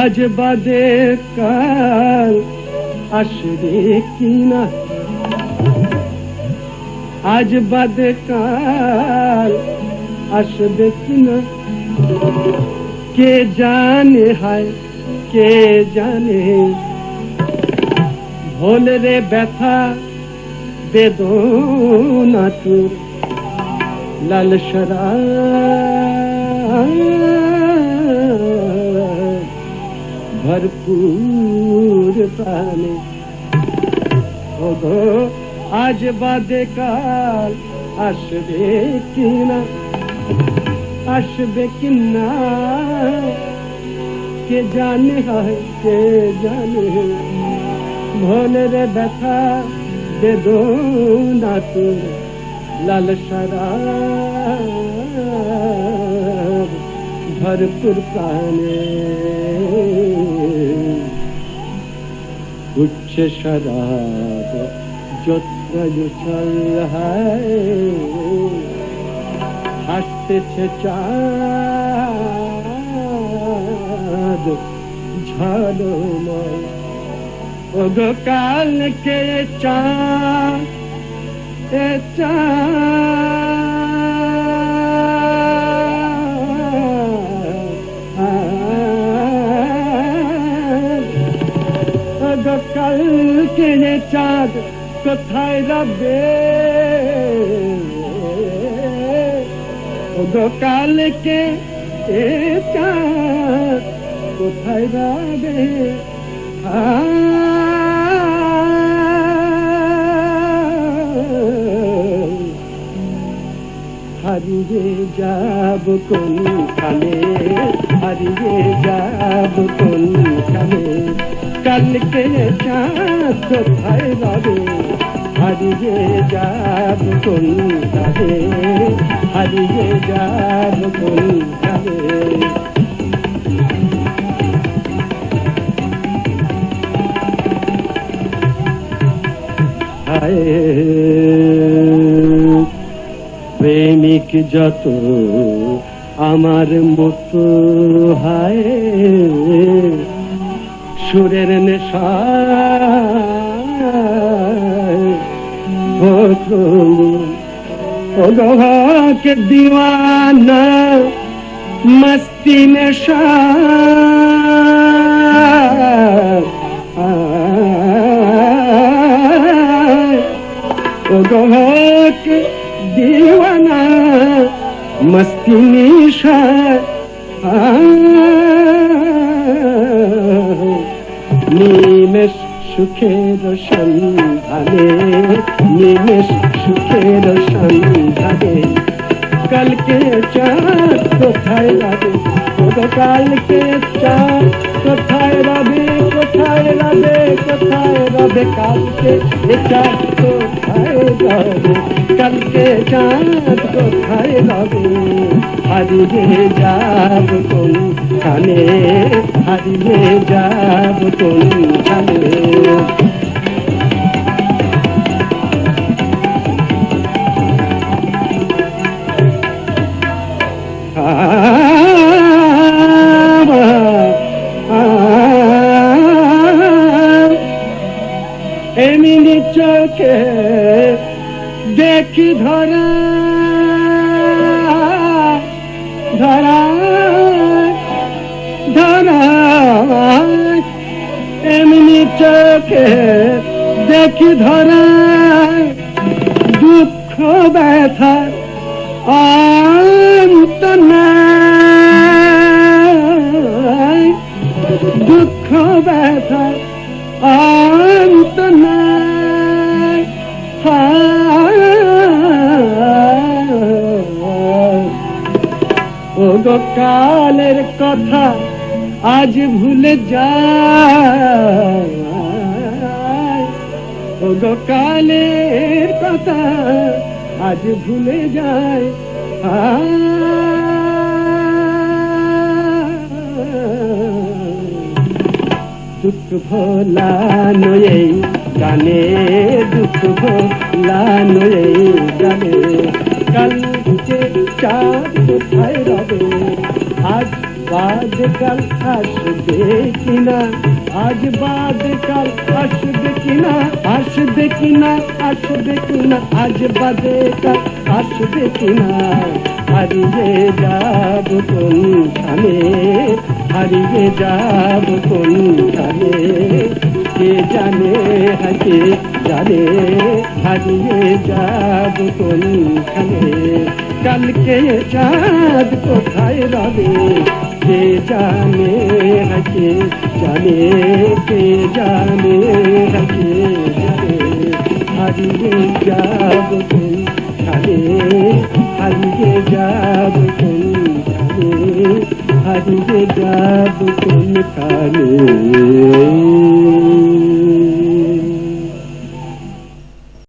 আজ বাদে কাল আসবে কিনা, আজ বাদে কাল আসবে কিনা, কে জানে হায় কে জানে। ভোলে রে ব্যথা বেদনা তোর লাল শরাব ভরপুর প্রাণে। ওগো আজ বাদে কাল আসবে কিনা, আসবে কিনা, কে জানে হয় কে জানে। ভোলে রে ব্যথা বেদনা তোর লাল শরাব ভরপুর প্রাণে। উঠছে শরাব যত্র উছল হায়, হাসতেছে চাঁদ ঝলমল। ওগো কালকে চাঁদ এ চাঁদ, ওগো কালকে চাঁদ কোথায় রবে, ওগো কালকে চাঁদ কোথায় রবে। হারিয়ে যাব কোনখানে, হারিয়ে যাব কোনখানে, কালকে চাঁদ কোথায় রবে। হারিয়ে যাব কোনখানে, হারিয়ে যাব কোনখানে। প্রেমিক যত আমার মতো হায়, সুরের নেশায় ওগোকে দিওয়ানা মস্তি নেশা। ওগোকে दीवाना मस्ती निशा। निमेष सुखेर सन्धाने, निमेष सुखेर सन्धाने, কালকে চাঁদ কোথায় রবে। ওগো কালকে চাঁদ কোথায় রবে, কোথায় রবে, কোথায় রবে। কালকে চাঁদ কোথায় রবে, কালকে চাঁদ কোথায় রবে। হারিয়ে যাব কোনখানে, হারিয়ে যাব কোনখানে। এমনি চোখে দেখি ধরা ধরা ধরা, এমনি চোখে দেখি ধরা। দুঃখ ব্যথা অন্ত নাই, দুঃখ ব্যথা অন্ত নাই। ওগো কালের কথা আজ ভুলে যায়, ওগো কালের কথা আজ ভুলে যায়। দুঃখ ভোলানো এই গানে, দুঃখ ভোলানো এই গানে। কালকে চাঁদ কোথায় রবে আজ বাদ কাল আসবে কিনা আজ বাদ কাল আসবে কিনা আসবে কিনা আসবে কিনা আজ বাদে কাল আসবে কিনা হারিয়ে যাব কোনখানে হারিয়ে যাব কোনখানে কে জানে কে জানে হারিয়ে যাব কোনখানে কালকে চাঁদ কোথায় রবে কে জানে কে জানে কে জানে কে জানে হারিয়ে যাব কোনখানে হারিয়ে যাব কোনখানে হারিয়ে যাব কোনখানে